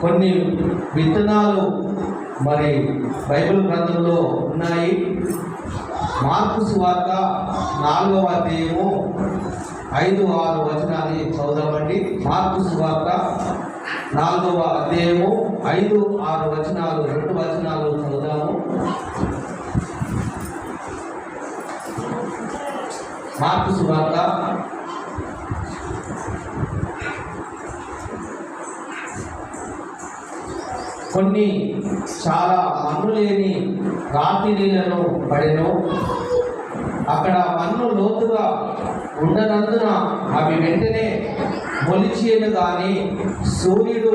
కొన్ని విత్తనాలు మరి బైబిల్ గ్రంథంలో ఉన్నాయి. మార్కు సువార్త 4వ అధ్యాయము 5-6 వచనాన్ని చదువుదామండి. మార్కు సువార్త 4వ అధ్యాయము 5-6 వచనాలు, 2 వచనాలు చదువుదాము. మార్కు సువార్త కొన్ని చాలా మన్ను లేని రాతి నీళ్లను పడెను. అక్కడ మన్ను లోతుగా ఉండనందున అవి వెంటనే మొలిచేను, కానీ సూర్యుడు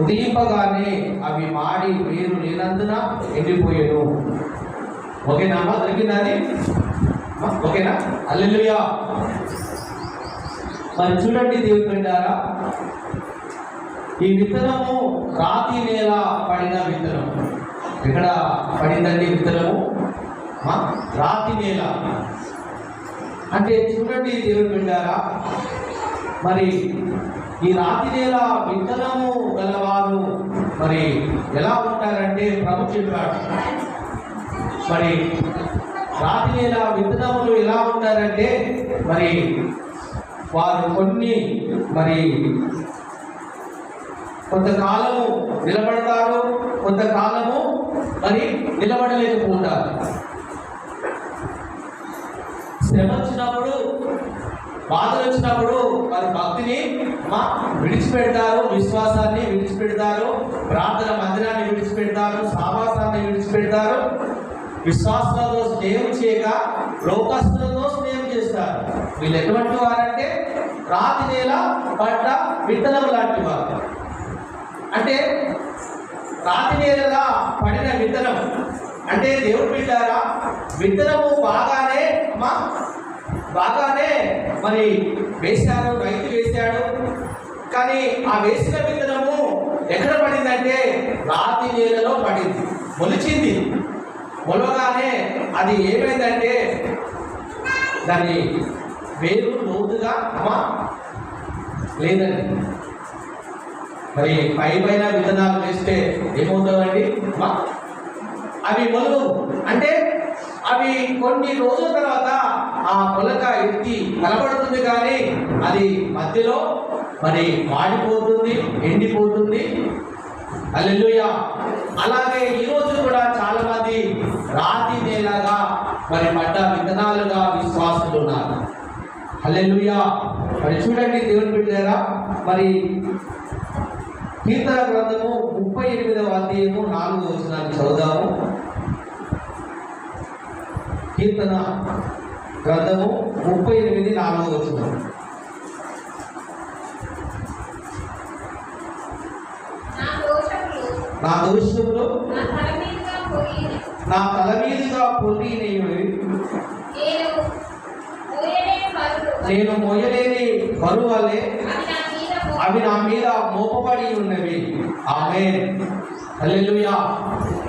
ఉదయింపగానే అవి మాడి వేరు లేనందున ఎండిపోయాను. ఓకేనా అమ్మా? దొరికిందని ఓకేనా? హల్లెలూయా. మరి చూడండి దేవుని బిడ్డలారా, ఈ విత్తనము రాతి నేల పడిన విత్తనం. ఎక్కడ పడిందండి విత్తనము? రాతి నేల. అంటే చూడండి దేవుని బిడ్డలారా, మరి ఈ రాతి నేల విత్తనము గలవారు మరి ఎలా ఉంటారంటే ప్రభు చెప్పాడు. మరి రాతి నేల విత్తనములు ఎలా ఉంటారంటే మరి వారు కొన్ని మరి కొంతకాలము నిలబడతారు, కొంతకాలము మరి నిలబడలేకపోతారు. శ్రమ వచ్చినప్పుడు, బాధలు వచ్చినప్పుడు వారి భక్తిని విడిచిపెడతారు, విశ్వాసాన్ని విడిచిపెడతారు, ప్రార్థన మందిరాన్ని విడిచిపెడతారు, సావాసాన్ని విడిచిపెడతారు. విశ్వాసాలతో స్నేహం చేయక లోకస్తులతో స్నేహం చేస్తారు. వీళ్ళు ఎటువంటి వారంటే రాతి నేల పడ్డ విత్తనం లాంటి వారు. అంటే రాతి నేలగా పడిన విత్తనం అంటే దేవుడు బిడ్డారా, విత్తనము బాగానే మరి వేశాడు, రైతు వేశాడు. కానీ ఆ వేసిన విత్తనము ఎక్కడ పడిందంటే రాతి నేలలో పడింది, మొలిచింది. మొలగానే అది ఏమైందంటే దాన్ని వేరు లోతుగా లేదండి. మరి పైన విత్తనాలు వేస్తే ఏమవుతుందండి? అవి మొలవు. అంటే అవి కొన్ని రోజుల తర్వాత ఆ మొలక ఎత్తి కనబడుతుంది, కానీ అది మధ్యలో మరి మాడిపోతుంది, ఎండిపోతుంది. హల్లెలూయా. అలాగే ఈరోజు కూడా చాలా మంది రాతి నేలగా మరి పడ్డ విత్తనాలుగా విశ్వాసులు ఉన్నారు. హల్లెలూయా. మరి చూడండి దేవుని బిడ్డలారా, మరి కీర్తన గ్రంథము 38వ అధ్యాయము 4వ వచనాన్ని చదువుదాము. కీర్తన గ్రంథము 38 4వ వచనం. నా దోషములు నా తల మీదుగా పొర్లినవి, నేను మోయలేని బరువు వలె అవి నా మీద మోపబడి ఉన్నవి. ఆమేన్. హల్లెలూయా.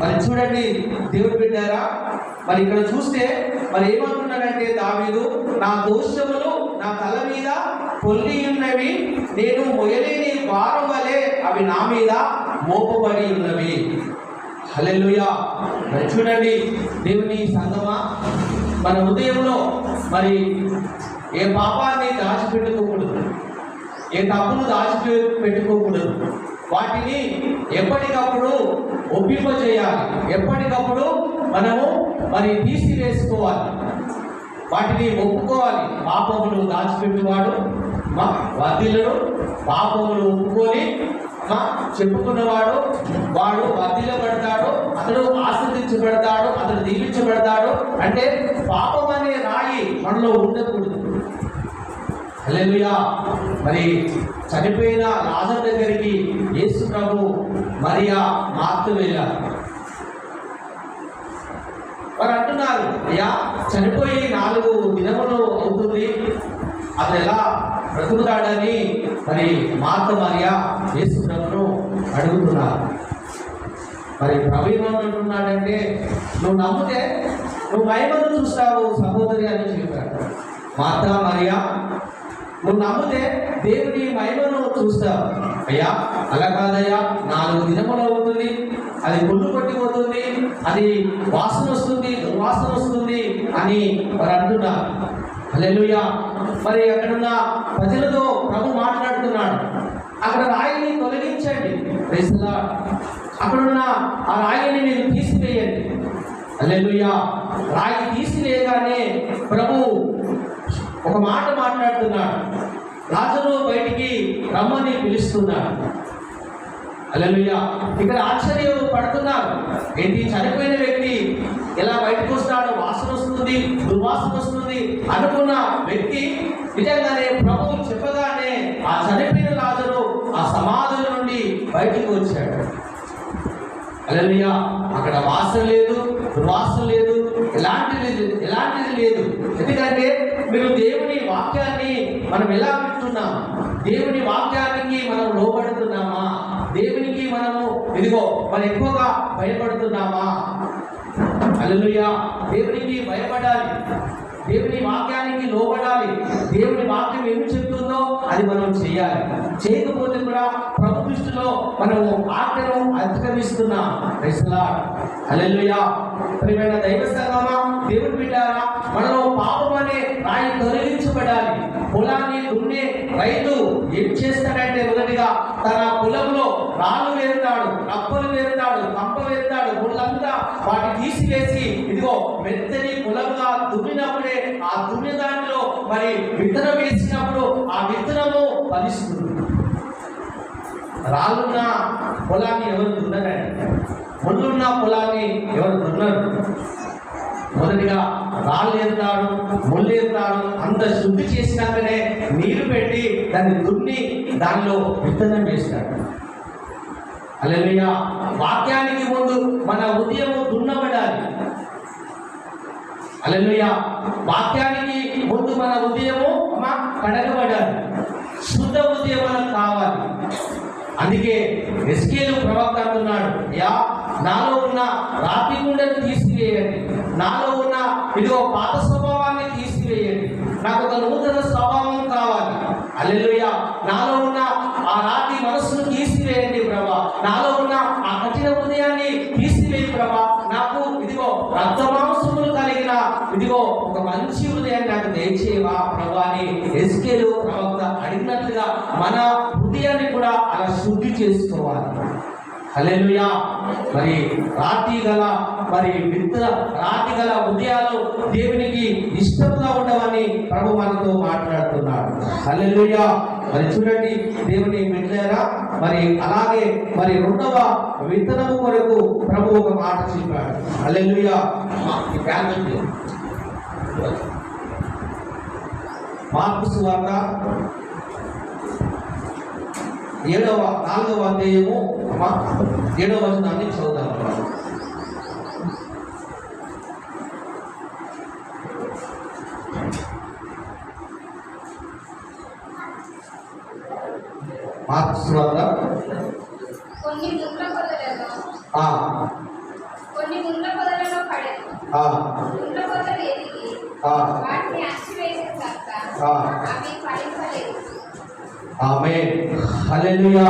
మరి చూడండి దేవుని బిడ్డారా, మరి ఇక్కడ చూస్తే మరి ఏమంటున్నాడంటే దావీదు, నా దోషములు నా తల మీద పొల్లి ఉన్నవి, నేను మొయలేని భారం వలె అవి నా మీద మోపబడి ఉన్నవి. హల్లెలూయా. మరి చూడండి దేవుని సంగమా, మన హృదయంలో మరి ఏ పాపాన్ని దాచిపెట్టుకోకూడదు, ఏ తప్పును దాచిపెట్టుకోకూడదు. వాటిని ఎప్పటికప్పుడు ఒప్పింపజేయాలి, ఎప్పటికప్పుడు మనము మరి తీసివేసుకోవాలి, వాటిని ఒప్పుకోవాలి. పాపములు దాచిపెట్టువాడు వర్ధిల్లడు, పాపములు ఒప్పుకొని చెప్పుకున్నవాడు వాడు వర్ధిల్లబడతాడు, అతడు ఆశీర్వదించబడతాడు, అతడు దీవించబడతాడు. అంటే పాపం అనే రాయి మనలో ఉండకూడదు. హల్లెలూయా. మరి చనిపోయిన లాజరు దగ్గరికి యేసు ప్రభు మరియా మార్త వెళ్ళారు. వారు అంటున్నారు, అయ్యా చనిపోయి 4 దినములు అవుతుంది, అతను ఎలా బ్రతుకుతాడని మరి మార్త మరియా యేసు ప్రభును అడుగుతున్నారు. మరి ప్రభు ఏమంటున్నాడంటే, నువ్వు నమ్మితే నువ్వు మహిమను చూస్తావు సహోదరి అని చెప్పాడు. మార్త మరియా నువ్వు నమ్మితే దేవుని మహిమను చూస్తావు. అయ్యా అలా కాదయ్యా, 4 దినములు అవుతుంది, అది గుళ్ళు పట్టిపోతుంది, అది వాసన వస్తుంది, దుర్వాసన వస్తుంది అని వారు అంటున్నారు. హల్లెలూయా. మరి అక్కడున్న ప్రజలతో ప్రభు మాట్లాడుతున్నాడు, అక్కడ రాయిని తొలగించండి. Praise the Lord. అక్కడున్న ఆ రాయిని మీరు తీసివేయండి. హల్లెలూయా. రాయి తీసివేయగానే ప్రభు ఒక మాట మాట్లాడుతున్నాడు, లాజరు బయటికి రమ్మని పిలుస్తున్నాడు. హల్లెలూయా. ఇక్కడ ఆశ్చర్యం పడుతున్నారు, ఏంటి చనిపోయిన వ్యక్తి ఎలా బయటకు వస్తాడు, వాసన వస్తుంది, దుర్వాసన వస్తుంది అనుకున్న వ్యక్తి నిజంగానే ప్రభు చెప్పగానే ఆ చనిపోయిన లాజరు ఆ సమాధుల నుండి బయటికి వచ్చాడు. హల్లెలూయా. అక్కడ వాసన లేదు, దుర్వాసన లేదు, ఎలాంటిది లేదు. ఎందుకంటే మీరు దేవుని వాక్యాన్ని మనం ఎలా వింటున్నాం, దేవుని వాక్యానికి మనం లోబడుతున్నామా, దేవునికి మనము మరి ఎక్కువగా భయపడుతున్నామా? హల్లెలూయా. దేవునికి భయపడాలి, దేవుని వాక్యానికి లోబడాలి. దేవుని వాక్యం ఏమి చెప్తుందో అది మనం చేయాలి. చేయకపోతే కూడా ప్రభు దృష్టిలో మనము ఆజ్ఞను అతిక్రమిస్తున్నాం. Praise the lord. హల్లెలూయా. ప్రియమైన దైవ సంగమా, దేవుని బిడ్డారా, మనలో పాపం అనే రాయి తొలగించబడాలి. పొలాన్ని దున్నే రైతు ఏం చేస్తాడంటే మొదటిగా తన పొలంలో రాళ్ళు వేరుతాడు, కప్పలు వేరుతాడు, కంప వేరుతాడు, ముళ్ళంతా వాటిని తీసివేసి మెత్తని పొలంగా దున్నినప్పుడే ఆ దున్ని దానిలో మరి విత్తనం వేసినప్పుడు ఆ విత్తనము ఫలిస్తుంది. రాళ్ళున్న పొలాన్ని ఎవరు దున్నరండి, ముళ్ళున్న పొలాన్ని ఎవరు దున్నరు. మొదటిగా రాళ్ళు ఏరుతాడు, ముళ్ళు ఏరుతాడు, అంత శుద్ధి చేసినాకనే నీరు పెట్టి దాన్ని దున్ని దానిలో విత్తనం వేస్తాడు. హల్లెలూయా. వాక్యానికి ముందు మన ఉదయము దున్నబడాలి. హల్లెలూయా. వాక్యానికి ముందు మన ఉదయము కడగబడాలి. శుద్ధ ఉదయం మనకు కావాలి. అందుకే ఎస్కేలు ప్రవక్త అంటున్నాడు, యా నాలో ఉన్న రాతి గుండెను తీసివేయండి, నాలో ఉన్న పాత స్వభావాన్ని తీసివేయండి, నాకు ఒక నూతన స్వభావం కావాలి. హల్లెలూయా. నాలో ఉన్న ఆ రాతి మనస్సును తీసివేయండి ప్రభా, నాలో ఉన్న ఆ కఠిన హృదయాన్ని తీసివేయి ప్రభా, నాకు రక్తమాంసములు కలిగిన ఒక మంచి హృదయాన్ని నాకు దయచేయవా ప్రభా అని ఎస్కేలు ప్రవక్త అడిగినట్లుగా మన హృదయాన్ని కూడా అలా శుద్ధి చేసుకోవాలి. హల్లెలూయా. మరి రాతి గల హృదయాలు దేవునికి ఇష్టంగా ఉండవని ప్రభు మనతో మాట్లాడుతున్నాడు. హల్లెలూయా. మరి చూడండి దేవుని బిడ్డలారా, మరి అలాగే మరి 2వ విత్తనము కొరకు ప్రభు ఒక మాట చెప్పాడు. హల్లెలూయా. మార్కు సువార్త 4వ అధ్యాయము 7వ వచనాన్ని చదువుదాం. మార్కు సువార్త కొన్ని ముళ్ళ పొదలలో పడెను. ముళ్ళ పొదలు ఎదిగి వాటిని అణిచివేసిన తరువాత అవి ఫలించలేదు. ఆమేన్. హల్లెలూయా.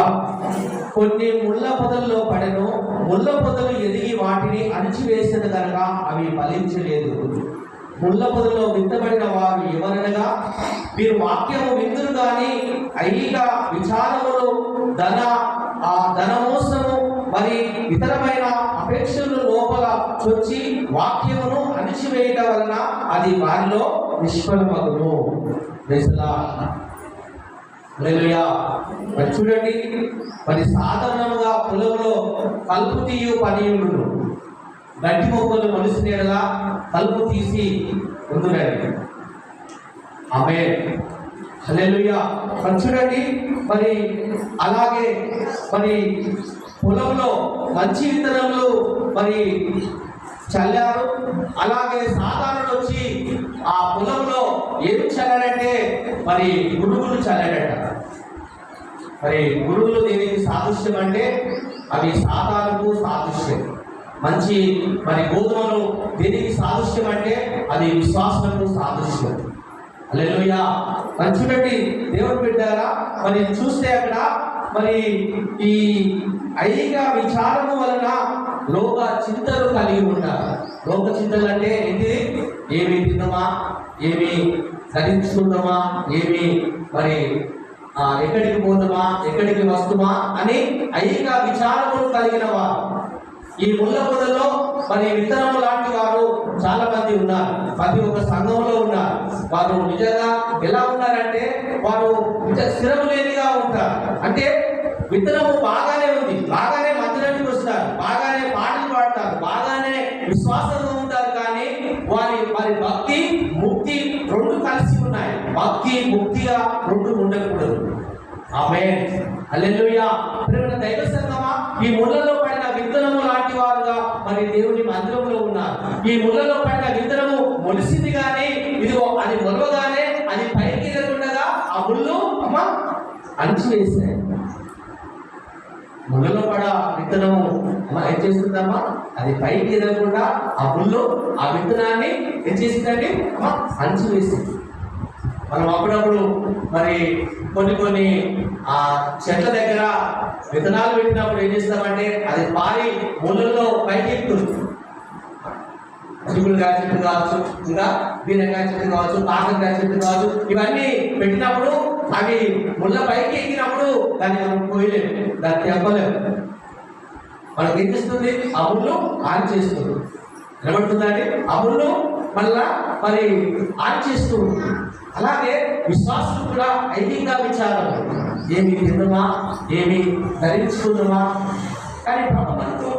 కొన్ని ముళ్ళ పొదల్లో పడెను, ముళ్ళ పొదలు ఎదిగి వాటిని అణిచివేసిన కనుక అవి ఫలించలేదు. ముళ్ళ పొదల్లో విత్తబడిన వారు ఎవరనగా, మీరు వాక్యము విందురు గాని ఐహిక విచారములు, ధనమోసము మరి ఇతరమైన అపేక్షలు లోపల చొచ్చి వాక్యమును అణిచివేయడం వలన అది వారిలో నిష్ఫలమగును. హల్లెలూయా. మరి చూడండి, మరి సాధారణంగా పొలంలో కలుపు తీయు పని ఉండును. గడ్డి మొక్కలు మొలిసినేలా కలుపు తీసి ఉండునండి. ఆమేన్. హల్లెలూయా. మరి చూడండి, మరి అలాగే మరి పొలంలో మంచి విత్తనములు మరి చల్లారు. అలాగే సాధారణ వచ్చి ఆ పొలంలో ఏం చల్లాడంటే మరి గురుగులు చల్లాడట. మరి గురుగులు దేనికి సాదృశ్యం అంటే అవి సాధారణకు సాదృశ్యం. మంచి మరి గోధుమలు దేనికి సాదృశ్యం అంటే అది విశ్వాసకు సాదృశ్యం. హల్లెలూయా. మరి చూడండి దేవుడు పెట్టారా, మరి చూస్తే అక్కడ మరి ఈ ఐహిక విచారము వలన లోక చింతలు కలిగి ఉంటారు. లోక చింతలు అంటే ఏంటి? ఏమి తిందామా, ఏమి ధరించుకుందామా, ఏమి మరి ఎక్కడికి పోదామా, ఎక్కడికి వస్తుమా అని ఐహిక విచారములు కలిగిన వారు. ఈ ముళ్ళ పొదల్లో మరి విత్తనము లాంటి వారు చాలా మంది ఉన్నారు. ప్రతి ఒక్క సంఘంలో ఉన్నారు. వారు నిజంగా ఎలా ఉన్నారంటే వారు స్థిరము లేనిగా ఉంటారు. అంటే విత్తనము బాగానే ఉంది, బాగానే మందిరానికి వస్తారు, బాగానే పాటలు పాడతారు, బాగానే విశ్వాసంగా ఉంటారు. కానీ వారి భక్తి ముక్తి రెండు కలిసి ఉన్నాయి. భక్తి ముక్తిగా రెండు ఉండకూడదు. ఆమేన్, హల్లెలూయా. ప్రియమైన దైవ సంగమా, ఈ ముళ్ళలో పడిన విత్తనము లాంటి వారుగా మరి దేవుని మందిరంలో ఉన్నారు. ఈ ముళ్ళలో పడిన విత్తనము మొలిసింది కానీ ఇదిగో అది మొలవగానే అది పైకి ఎదగకుండా ఆ ముళ్ళు అణిచివేసాయి. ముళ్ళలో పడ విత్తనము ఏం చేస్తుందమ్మా? అది పైకి ఎదగకుండా ఆ ముళ్ళు ఆ విత్తనాన్ని ఏం చేసిందండి? అణిచివేసింది. మనం అప్పుడప్పుడు మరి కొన్ని ఆ చెట్ల దగ్గర విత్తనాలు పెట్టినప్పుడు ఏం చేస్తామంటే అది పారి ముళ్ళల్లో పైకి ఎక్కుతుంది. చిక్కుడుకాయ చెట్టు కావచ్చు, ఇంకా బీరకాయ చెట్టు కావచ్చు, కాకరకాయ చెట్టు కావచ్చు, ఇవన్నీ పెట్టినప్పుడు అవి ముళ్ళ పైకి ఎక్కినప్పుడు దాన్ని మనం కోయలేము, దాన్ని తెప్పలేము. మనకి ఏం చేస్తుంది? ఆ ముళ్ళు ఆన్ చేస్తుంది. నిలబడుతుందండి. ఆ ముళ్ళు మళ్ళా మరి ఆన్ చేస్తూ ఉంటుంది. అలాగే విశ్వాసం కూడా ఐహిక విచారం, ఏమి తిందామా, ఏమి ధరించుకుందామా. కానీ ప్రభు మనతో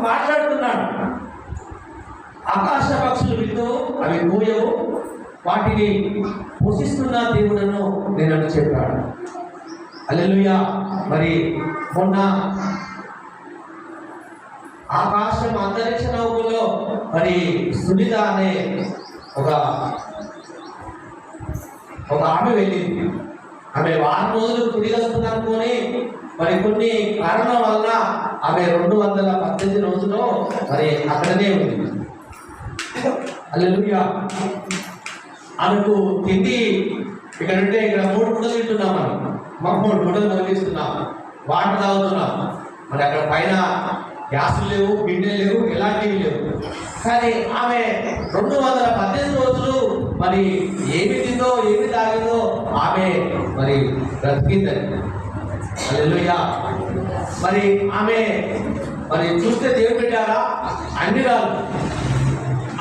మాట్లాడుతున్నాడు. ఆకాశ పక్షులు విత్తు, అవి మూయవు, వాటిని పోషిస్తున్న దేవుడను నేను చెప్పాడు. హల్లెలూయా. మరి మొన్న ఆకాశం అంతరిక్ష నౌకలో మరి సునీత అనే ఒక ఆమె వెళ్ళింది. ఆమె వారం రోజులు తిరిగి వస్తుంది అనుకొని మరి కొన్ని కారణం వల్ల ఆమె 218 రోజులు మరి అక్కడనే ఉంది. హల్లెలూయా. ఆమెకు తిండి ఇక్కడ ఉంటే ఇక్కడ 3 పూటలు తింటున్నాం. మనం 3 పూటలు తొలగిస్తున్నాం, వాటర్ తాగుతున్నాం. మరి అక్కడ పైన గ్యాసులు లేవు, గిన్నెలు లేవు, ఎలాంటివి లేవు. కానీ ఆమె 218 రోజులు మరి ఏమి తిందో ఏమి తాగిందో ఆమె మరి బ్రతికిందని. హల్లెలూయా. మరి ఆమె మరి చూస్తే దేవుడు పెట్టారా అన్ని రాదు.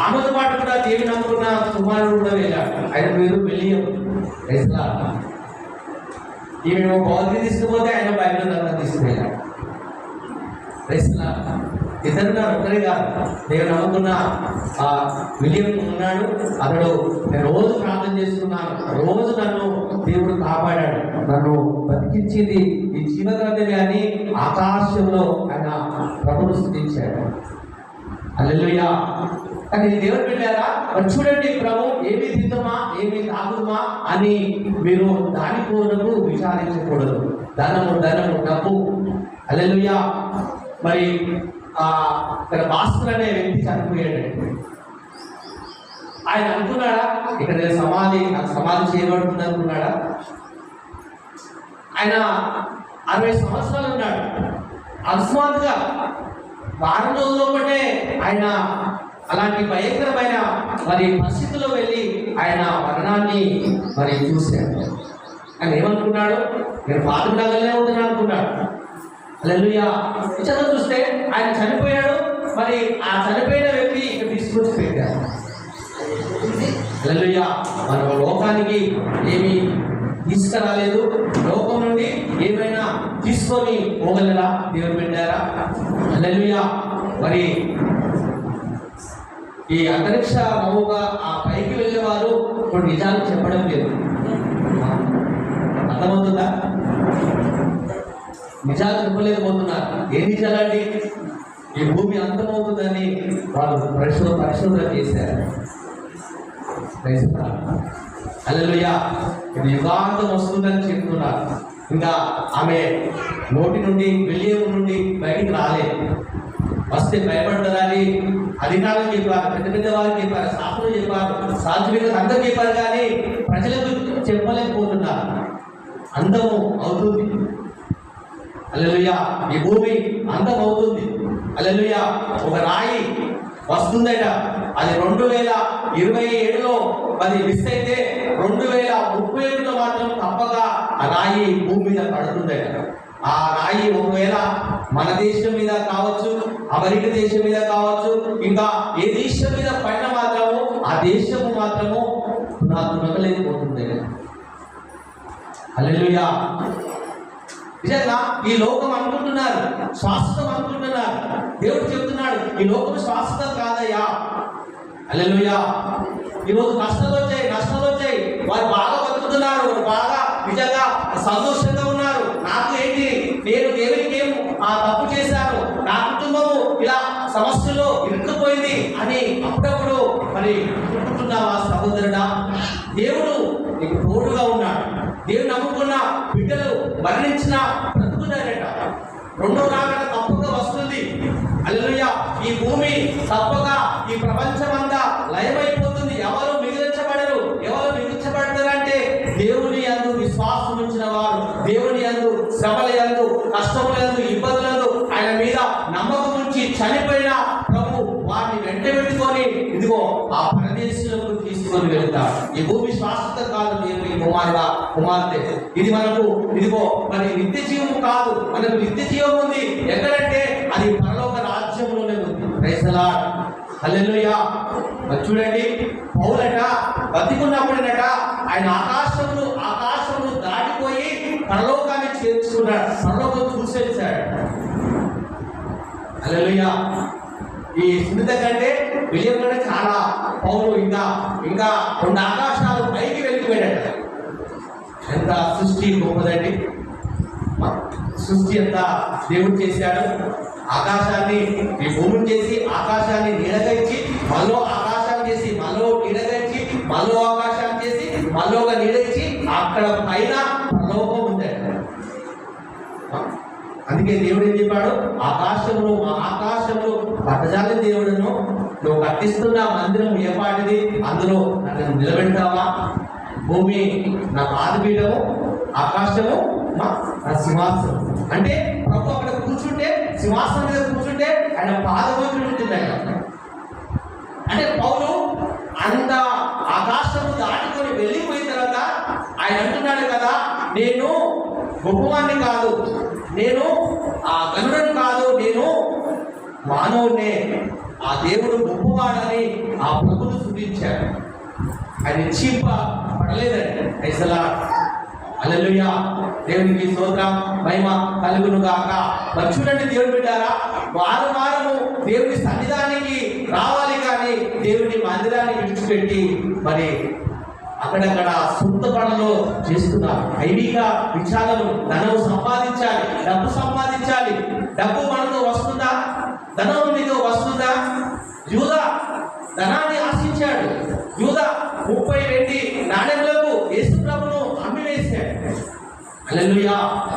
ఆమెతో పాటు కూడా దేవుని నమ్ముకున్న కుమారుడు కూడా వెళ్ళాడు. ఆయన పేరు విలియం. ఈమె భౌతిక తీసుకుపోతే ఆయన బైబిల్ ధర్మం తీసుకువెళ్ళాడు. ఇద్దరు ఒక్కరే కాదు. నేను నమ్ముకున్న ఆ విలియం ఉన్నాడు. అతడు నేను రోజు ప్రార్థన చేస్తున్నాను, రోజు నన్ను దేవుడు కాపాడాడు, నన్ను బతికించింది ఈ జీవగ్రంథమే అని ఆకాశంలో ఆయన ప్రభువును స్తుతించాడు. హల్లెలూయా. కానీ దేవుడు పెట్టారా? చూడండి, ప్రభు ఏమి తిందామా, ఏమి తాగుదామా అని మీరు దాని కోరకు విచారించకూడదు. ధనము డబ్బు. హల్లెలూయా. మరి ఇక్కడ భాస్కర్ అనే వ్యక్తి చనిపోయాడు. ఆయన అనుకున్నాడా ఇక్కడ నాకు సమాధి చేయబడుతుంది అనుకున్నాడా? ఆయన 60 సంవత్సరాలు ఉన్నాడు. అకస్మాత్తుగా వారం రోజుల ఒకటే ఆయన అలాంటి భయంకరమైన మరి పరిస్థితుల్లో వెళ్ళి ఆయన మరణాన్ని మరి చూశాడు. ఆయన ఏమనుకున్నాడు? నేను పాతలాగానే ఉందని అనుకున్నాడు. హల్లెలూయా. నిజంగా చూస్తే ఆయన చనిపోయాడు. మరి ఆ చనిపోయిన వ్యక్తి ఇక్కడ తీసుకొచ్చి పెట్టారు. హల్లెలూయా. మన లోకానికి ఏమీ తీసుకురాలేదు. లోకం నుండి ఏమైనా తీసుకొని పోగలరా? దేవుడు పెట్టారా? హల్లెలూయా. మరి ఈ అంతరిక్ష నౌక ఆ పైకి వెళ్ళేవారు ఇప్పుడు నిజాలు చెప్పడం లేదు. అర్థమవుతుందా? నిజాలు చెప్పలేకపోతున్నారు. ఏ నిజాలండి? ఈ భూమి అంతమవుతుందని వాళ్ళు పరిశోధన చేశారు. హల్లెలూయా. ఇది యుగాంతం వస్తుందని చెప్తున్నారు. ఇంకా ఆమె నోటి నుండి విలియం నుండి బయటికి రాలేదు. వస్తే భయపడ్డదని అధికారులు చెప్పారు, పెద్ద పెద్ద వారికి చెప్పారు, శాస్త్రులు చెప్పారు, సాధ్యులకు అందరూ చెప్పారు. కానీ ప్రజలకు చెప్పలేదు. నమ్మలేకపోతున్నారు. అందము అవుతుంది. హల్లెలూయా. ఈ భూమి అందం అవుతుంది. హల్లెలూయా. ఒక రాయి వస్తుందట, అది 2027లో అది మిస్ అయితే 2031లో మాత్రం తప్పగా ఆ రాయి భూమి మీద పడుతుందట. ఆ రాయి ఒకవేళ మన దేశం మీద కావచ్చు, అమెరికా దేశం మీద కావచ్చు, ఇంకా ఏ దేశం మీద పడిన మాత్రము ఆ దేశము మాత్రము నాకు నమ్మలేకపోతుంది. హల్లెలూయా. నిజంగా ఈ లోకం అనుకుంటున్నారు శాశ్వతం అనుకుంటున్నారు. దేవుడు చెప్తున్నాడు ఈ లోకం శాశ్వతం కాదయ్యా. హల్లెలూయా. ఈరోజు కష్టాలు వచ్చాయి, నష్టాలు వచ్చాయి, వారు బాగా బతుకుతున్నారు, వారు బాగా నిజంగా సంతోషంగా ఉన్నారు. నాకు ఏంటి, నేను దేవునికి ఏం తప్పు చేశాను, నా కుటుంబము ఇలా సమస్యలో ఇరుక్కుపోయింది అని అప్పుడప్పుడు మరి అనుకుంటున్నావా సహోదరుడా? దేవుడు నీకు తోడుగా ఉన్నాడు. దేవుడు నమ్ముకున్న బిడ్డలు మరణించిన బ్రతుకుతారట. రెండో రాకడ తప్పక వస్తుంది. హల్లెలూయా. ఈ భూమి తప్పక, ఈ ప్రపంచమంతా లయమైపోతుంది. ఎవరు మిగిలించబడరు. ఎవరు మిగిలించబడతారంటే దేవుని యందు విశ్వాసం ఉంచిన వారు, దేవుని యందు శ్రమల యందు, కష్టముల యందు, ఇబ్బందుల యందు ఆయన మీద నమ్మకం ఉంచి చనిపోయిన ప్రభు వారిని వెంట పెట్టుకొని ఇదిగో ఆ పరదేశంలోకి తీసుకొని వెళ్తారు. ఈ భూమి శాశ్వత కాదు. దేవుని కుమార్తె ఇది మనకు ఇదిగో మరి నిత్య జీవం కాదు, మనకు నిత్య జీవం ఉంది. ఎక్కడంటే అది పరలోక రాజ్యంలోనే ఉంది. Praise the lord. హల్లెలూయా. మరి చూడండి, పౌలట బతికున్నప్పుడేనట ఆయన ఆకాశమును దాటిపోయి పరలోకాన్ని చేర్చుకున్నాడు. పరలోకం చూసేసాడు. హల్లెలూయా. ఈ సునీత కంటే విజయం కంటే చాలా పౌరు ఇంకా 2 ఆకాశాలు పైకి వెళ్ళిపోయాడట. ఎంత సృష్టి గొప్పదండి. సృష్టి అంతా దేవుడు చేశాడు. ఆకాశాన్ని, ఈ భూమిని చేసి ఆకాశాన్ని నీడగా ఇచ్చి, మళ్ళీ ఆకాశాన్ని చేసి మళ్ళీ నీడగా ఇచ్చి, మళ్ళీ ఆకాశాన్ని చేసి మళ్ళీ ఒక నీడ ఇచ్చి, అక్కడ పైన పరలోకం ఉందట. అందుకే దేవుడు ఏం చెప్పాడు, ఆకాశంలో పట్టజాలి దేవుడును నువ్వు కట్టిస్తున్న మందిరం ఏపాటిది, అందులో నన్ను నిలబెడతావా? భూమి నా పాదపీఠము, ఆకాశము నా సింహాసనం. అంటే ప్రభు అక్కడ కూర్చుంటే, సింహాసనం మీద కూర్చుంటే ఆయన పాదపీఠం ఉంటుంది. అంటే పౌలు అంత ఆకాశము దాటుకొని వెళ్ళిపోయిన తర్వాత ఆయన అంటున్నాడు కదా, నేను గొప్పవాణ్ణి కాదు, నేను ఆ గనుడను కాదు, నేను మానవునే. ఆ దేవుడు గొప్పవాడని ఆ ప్రభువును స్తుతించాడు. ఆయన చీప పడలేదండి. Praise the lord. హల్లెలూయా. దేవునికి స్తోత్రం, మహిమ కలుగును గాక. మరి చూడండి దేవుడు బిడ్డారా, వారము దేవుని సన్నిధానికి రావాలి, కానీ దేవుని మందిరాన్ని విడిచిపెట్టి మరి అక్కడక్కడ సొంత పనులు చేస్తున్నారు. ఐడిగా విచారము, ధనం సంపాదించాలి, డబ్బు సంపాదించాలి. డబ్బు మనతో వస్తుందా? ధనం నీతో వస్తుందా? యూదా ధనాన్ని ఆశించాడు. యూదా 30 వెండి నాణెములకు యేసు ప్రభువును అమ్మివేశాడు. హల్లెలూయా.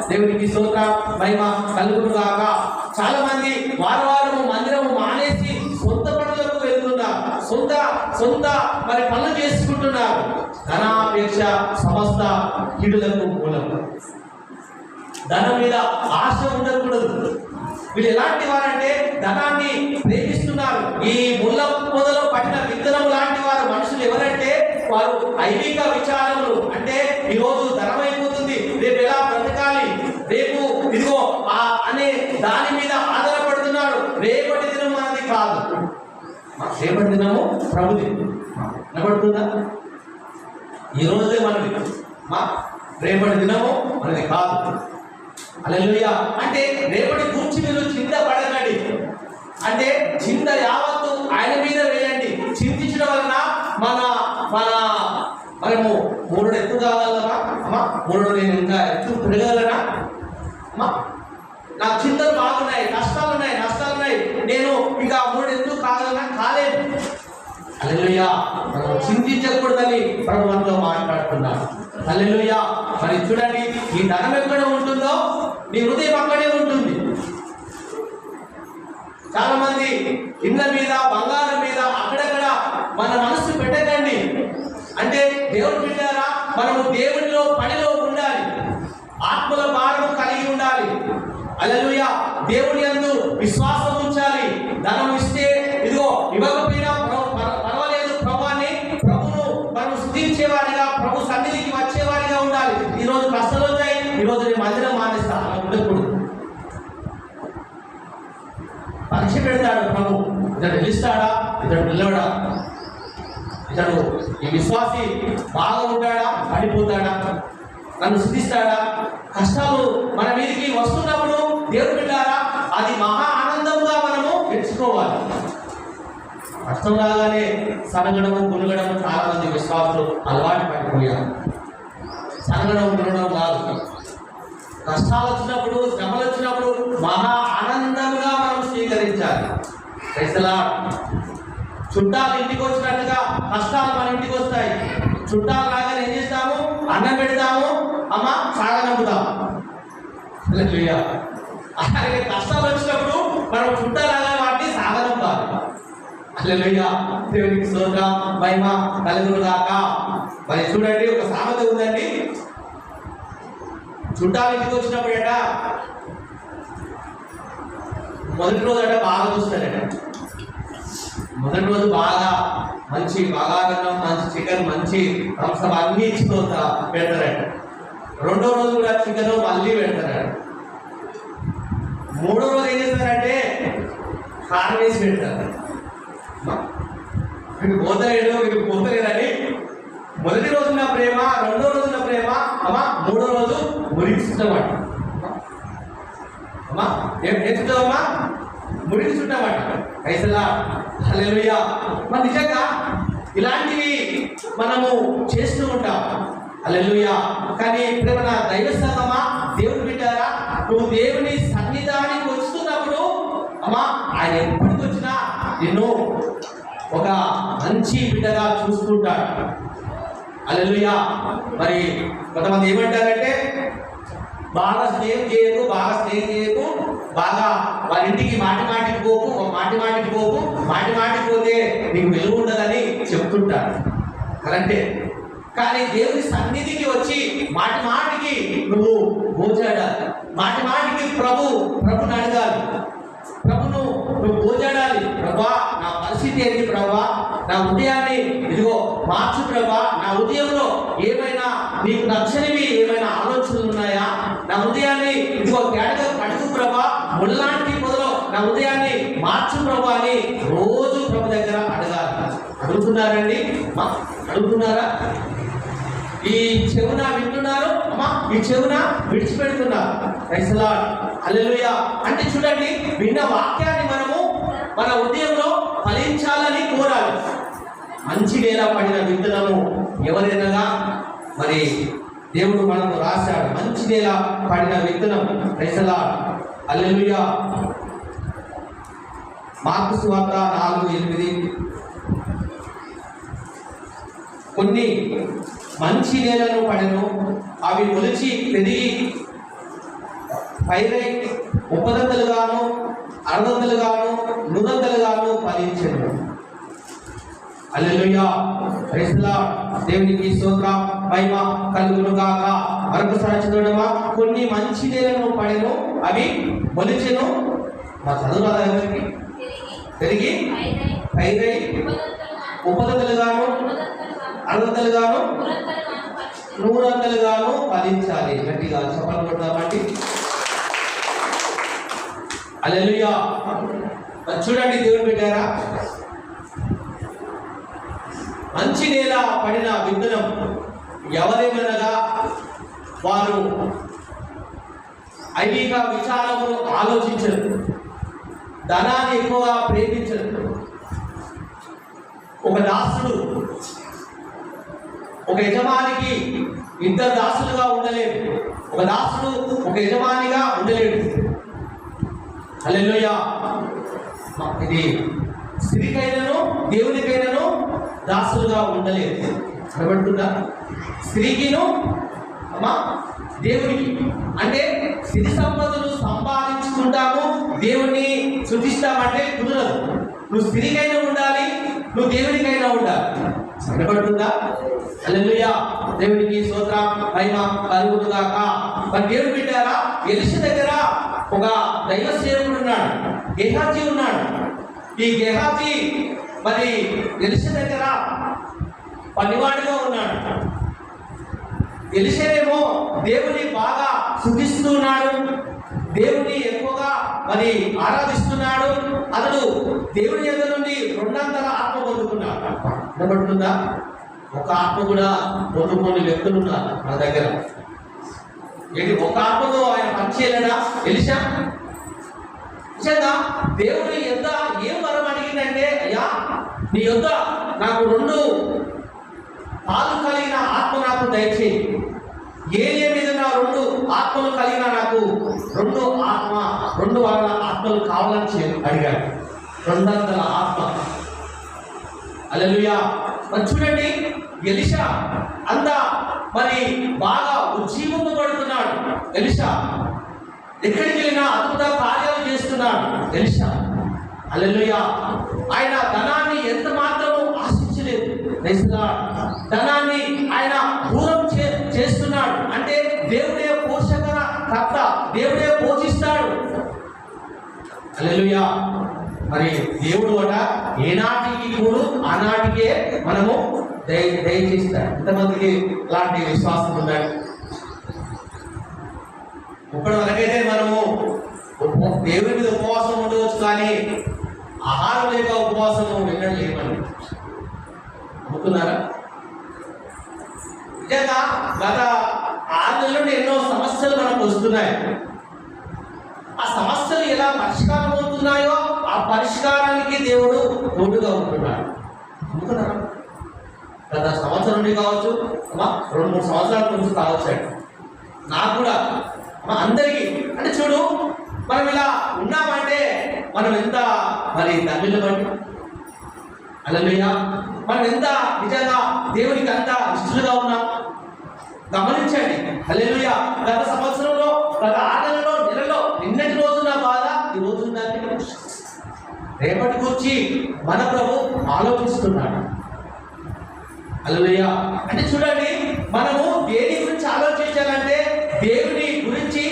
దేవునికి స్తోత్రం, మహిమ కలుగును గాక. చాలా మంది వారము మందిరము మానేసి సొంత పనులకు వెళ్తున్నారు, సొంత మరి పనులు చేసుకుంటున్నారు. ధనాపేక్ష సమస్త కీడులకు మూలం. ధనం మీద ఆశ ఉండకూడదు. వీళ్ళు ఎలాంటి వారంటే ధనాన్ని ప్రేమిస్తున్నారు. ఈ ముళ్ళ పొదలో పడిన విత్తనం లాంటి వారు మనుషులు. ఎవరంటే వారు ఐవిక విచారములు. అంటే ఈరోజు ధనం అయిపోతుంది, రేపు ఎలా బ్రతకాలి, రేపు ఇదిగో అనే దాని మీద ఆధారపడుతున్నారు. రేపటి దినం మనది కాదు. రేపటి దినము ప్రభుది. వినబడుతుందా? ఈ రోజే మనది, రేపటి దినము మనది కాదు. హల్లెలూయా. అంటే రేపటి గురించి మీరు చింత పడకండి. అంటే చింత యావత్తు ఆయన మీద వేయండి. చింతించడం వలన మనము 3 ఎత్తు కాగలరా అమ్మా? 3 నేను ఇంకా ఎత్తు పెరగలరా అమ్మా? నాకు చింతలు బాగున్నాయి, నష్టాలున్నాయి, నేను ఇంకా 3 ఎత్తు కాగలరా? కాలేదు. హల్లెలూయా. మనం చింతించకూడదని ప్రభు మనతో మాట్లాడుతున్నారు. హల్లెలూయా. మరి చూడండి, ఈ ధనం ఎక్కడ ఉంటుందో నీ హృదయం అక్కడే ఉంటుంది. చాలా మంది ఇళ్ళ మీద, బంగారం మీద అక్కడక్కడ మన మనసు పెట్టకండి. అంటే దేవుడు బిడ్డారా, మనము దేవునిలో పనిలో ఉండాలి, ఆత్మల భారం కలిగి ఉండాలి. హల్లెలూయా. దేవుని యందు విశ్వాసం ఉంచాలి. ధనం ఇస్తే ఇదిగో ఇవ్వకపోయినా పర్వాలేదు ప్రభువాన్ని, ప్రభును మనం స్తుతించేవారిగా, ప్రభు సన్నిధికి వచ్చేవారిగా ఉండాలి. ఈరోజు కష్టాలు వచ్చాయి, ఈరోజు నేను మందిరం మానేస్తా ఉండకూడదు. పరీక్ష పెడతాడు ప్రభు, ఇతడు నిలుస్తాడా, ఇతడు నిలవడా, ఇతడు ఈ విశ్వాసి బాగా ఉంటాడా, పడిపోతాడా, నన్ను స్థుతిస్తాడా. కష్టాలు మన మీదకి వస్తున్నప్పుడు దేవుడు బిడ్డారా, అది మహా ఆనందంగా మనము ఎంచుకోవాలి. కష్టం రాగానే సనగడము గునగడము చాలా మంది విశ్వాసులు అలవాటు పడిపోయారు. సనగడం గునగడం కాదు, కష్టాలు వచ్చినప్పుడు, శ్రమలు వచ్చినప్పుడు మహా ఆనందంగా మనం స్వీకరించాలి. చుట్టాలు ఇంటికి వచ్చినట్టుగా కష్టాలు మన ఇంటికి వస్తాయి. చుట్టాలు రాగానే ఏం చేస్తాము? అన్నం పెడతాము, అమ్మ సాగనంపుతాము. అలాగే కష్టాలు వచ్చినప్పుడు మనం చుట్టాలాగా వాటిని సాగనంపాలి. హల్లెలూయా. దేవునికి స్తోత్రం, మహిమ కలుగును గాక. మరి చూడండి, ఒక సామెత ఉందండి. చుట్టాలు ఇంటికి వచ్చినప్పుడు మొదటి రోజు బాగా చూస్తాడట. మొదటి రోజు బాగా మంచి బగారన్నం, మంచి చికెన్, మంచి మాంసం అన్నీ ఇచ్చి పెడతారట. రెండో రోజు కూడా చికెన్ మళ్ళీ పెడతారట. మూడో రోజు ఏం చేస్తారంటే కారం వేసి పెడతారు. మీకు పోతలేడు, మీకు పోతలేదని మొదటి రోజున ప్రేమ, రెండో రోజున ప్రేమ, అమ్మా మూడో రోజు మురికి చుట్టమాట. అమ్మా ఏం చుట్టావమ్మా? మురికి చుట్టమాట. పైసలా. హల్లెలూయా. మరి నిజంగా ఇలాంటివి మనము చేస్తూ ఉంటాం. హల్లెలూయా. కానీ ప్రేమ దైవ సంగమా, దేవుడు బిడ్డారా, నువ్వు దేవుని సన్నిధానికి వస్తున్నప్పుడు అమ్మా ఆయన ఎప్పటికి వచ్చినా నిన్ను ఒక మంచి బిడ్డగా చూసుకుంటాడు. హల్లెలూయా. మరి కొంతమంది ఏమంటారంటే బాగా స్నేహం చేయకు, బాగా స్నేహం చేయకు, బాగా వాళ్ళ ఇంటికి మాటి మాటికి పోకు, మాటి మాటికి పోకు, మాటి మాటికి పోతే నీకు విలువ ఉండదని చెప్తుంటారు. కరెక్టే. కానీ దేవుని సన్నిధికి వచ్చి మాటి మాటికి నువ్వు భోజాడాలి. మాటి మాటికి ప్రభుని అడగాలి. ప్రభును నువ్వు భోజాడాలి. ప్రభా, నా పరిస్థితి ఏంటి ప్రభా? నా హృదయాన్ని ఇదిగో మార్చు ప్రభా. నా హృదయంలో ఏమైనా నీకు నచ్చనివి ఏమైనా ఆలోచనలు ఉన్నాయా? నా హృదయాన్ని ఇదిగో తేడగా కడుగు ప్రభా. ముళ్ళలాంటి మొదలు నా హృదయాన్ని మార్చు ప్రభా అని రోజు ప్రభు దగ్గర అడగాలి. అడుగుతున్నారండి? అడుగుతున్నారా? ఈ చెవున వింటున్నారు, అమ్మా ఈ చెవున విడిచిపెడుతున్నారు. Praise lord. హల్లెలూయా. అంటే చూడండి, విన్న వాక్యాన్ని మనము మన హృదయంలో ఫలించాలని కోరాలి. మంచి నేల పడిన విత్తనము ఎవరైనా మరి దేవుడు మనకు రాశాడు. మంచి నేల పడిన విత్తనం. Praise lord. హల్లెలూయా. మార్కు సువార్త 4:8. కొన్ని మంచి నేలను పడెను, అవి మొలిచి పెరిగి పైరై 30 60 100 ఫలించెను. హల్లెలూయా. Praise lord. దేవునికి స్తోత్రం, మహిమ కలుగును గాక. మరొకసారి చదవడమా? కొన్ని మంచి నేలను పడెను, అవి మొలిచెను. మా చదువు రాదా? పెరిగి పైరై 30 60 100 ఫలించాలి. గట్టిగా చప్పట్లు కొడతామండి. హల్లెలూయా. చూడండి దేవుడు పెట్టారా, మంచి నేల పడిన విత్తనం ఎవరేమనగా వారు ఐహిక విచారమును ఆలోచించరు, ధనాన్ని ఎక్కువగా ప్రేమించరు. ఒక దాసుడు ఒక యజమానికి 2 దాసులుగా ఉండలేడు. ఒక దాసుడు ఒక యజమానిగా ఉండలేడు. హల్లెలూయా. ఇది స్త్రీకైనను దేవునికైనను దాసులుగా ఉండలేదు. కనబడుతుందా? స్త్రీకిను అమ్మా దేవునికి. అంటే సిరి సంపదలు సంపాదించుకుంటాము, దేవుణ్ణి శుద్ధిస్తామంటే కుదరదు. నువ్వు స్త్రీకైనా ఉండాలి, నువ్వు దేవునికైనా ఉండాలి. వినపడుతుందా? హల్లెలూయా, దేవునికి స్తోత్రం, మహిమ కలుగును గాక. మరి దేవుడు బిడ్డారా, ఎలీషా దగ్గర ఒక దైవ సేవకుడు ఉన్నాడు, గెహాజీ ఉన్నాడు. ఈ గెహాజీ మరి ఎలీషా దగ్గర పనివాడిగా ఉన్నాడు. ఎలీషానేమో దేవుని బాగా స్తుతిస్తున్నాడు, దేవుని ఎక్కువగా మరి ఆరాధిస్తున్నాడు. అతడు దేవుని ఎదురు నుండి 200 ఆత్మ పొందుకున్నాడు. వినబడుతుందా? ఒక ఆత్మ కూడా పొందుకొని వ్యక్తులు ఉన్నారు మన దగ్గర. ఏంటి, ఒక ఆత్మతో ఆయన పనిచేయలేడా ఎలీషా? నిజంగా దేవుని యొద్ద ఏం వరం అడిగిందంటే, అయ్యా నీ యొద్ద నాకు 2 పాలు కలిగిన ఆత్మ నాకు దయచేయి. ఏ మీద 2 ఆత్మలు కలిగిన నాకు 2 ఆత్మలు కావాలని అడిగాడు. 200 ఆత్మ. హల్లెలూయా. మరి చూడండి, ఎలీషా అంత మరి బాగా ఉజ్జీవింపబడుతున్నాడు. ఎలీషా ఎక్కడికి వెళ్ళినా అద్భుత కార్యాలు చేస్తున్నాడు ఎలీషా. హల్లెలూయా. ఆయన ధనాన్ని ఎంత మాత్రము ఆశించలేదు. ధనాన్ని ఆయన దూరం చేస్తున్నాడు. అంటే దేవుడే పోషకర కర్త, దేవుడే పోషిస్తాడు. హల్లెలూయా. మరి దేవుడు అట ఏనాటికి కూడా ఆనాటికే మనము దయచేస్తాడు. ఎంతమందికి అలాంటి విశ్వాసం ఉన్నాడు? ఇప్పటి వరకైతే మనము దేవుని మీద ఉపవాసం ఉండవచ్చు, కానీ ఆహారం లేక ఉపవాసం వినడం లేమండి. అనుకున్నారా? నిజంగా గత 6 నెలల నుండి ఎన్నో సమస్యలు మనకు వస్తున్నాయి. ఆ సమస్యలు ఎలా పరిష్కారం అవుతున్నాయో ఆ పరిష్కారానికి దేవుడు తోడుగా ఉంటున్నాడు. అనుకున్నారా? గత సంవత్సరం నుండి కావచ్చు, 2-3 సంవత్సరాల నుంచి కావచ్చు. నాకు కూడా అందరికీ అంటే చూడు, మనం ఇలా ఉన్నామంటే మనం ఎంత మరి తల్లిని బట్టి, హల్లెలూయా, మనం ఎంత నిజంగా దేవునికి అంత ఇష్టలుగా ఉన్నాం గమనించండి. హల్లెలూయా. గత సంవత్సరంలో, గత 6 నెలలో నిన్నటి రోజు నా బాధ, ఈ రోజు రేపటి గురించి మన ప్రభు ఆలోచిస్తున్నాడు. హల్లెలూయా. అంటే చూడండి, మనము దేని గురించి ఆలోచించాలంటే దేవుని గురించి,